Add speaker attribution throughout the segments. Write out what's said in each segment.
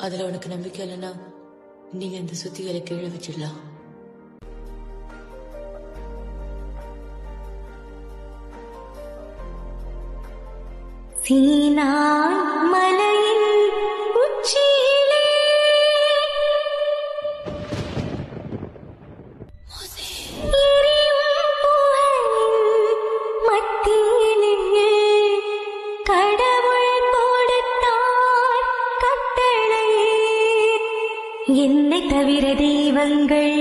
Speaker 1: அதுல உனக்கு நம்பிக்கை இல்லைன்னா நீங்க இந்த சுத்திகளை கீழே வச்சிடலாம்.
Speaker 2: சீனாய் மலையின் உச்சியிலே எரியும் புகையின் மத்தியிலே கடவுள் கொடுத்தார் கட்டளை. என்னை தவிர தெய்வங்கள்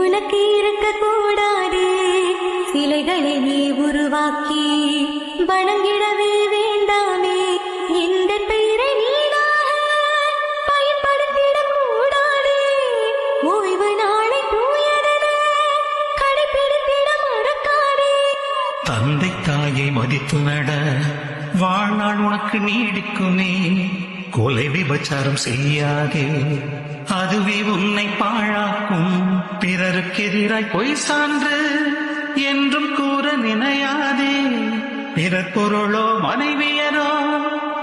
Speaker 2: உனக்கு இருக்க கூடாது. சிலைகளை நீ உருவாக்கி வணங்கிடவே வேண்டாமே. இந்த பெயரை நீடாக பயன்படுத்திடக் கூடாது. ஓய்வு நாளை தூயதென கடைபிடித்திட மறக்காதே.
Speaker 3: தந்தை தாயை மதித்து நட வாழ்நாள் உனக்கு நீடிக்குமே. கொலை விபச்சாரம் செய்யாதே, அதுவே உன்னை பாழாக்கும். பிறருக்கு எதிராய் பொய் சான்று என்றும் கூற நினையாதே. பிறர் பொருளோ மனைவியரோ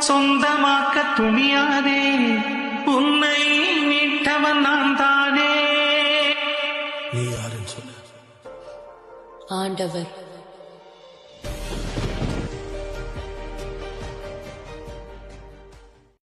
Speaker 3: சொந்தமாக்க துணியாதே. உன்னை மீட்டவன் நான் தானே.
Speaker 1: ஆண்டவர்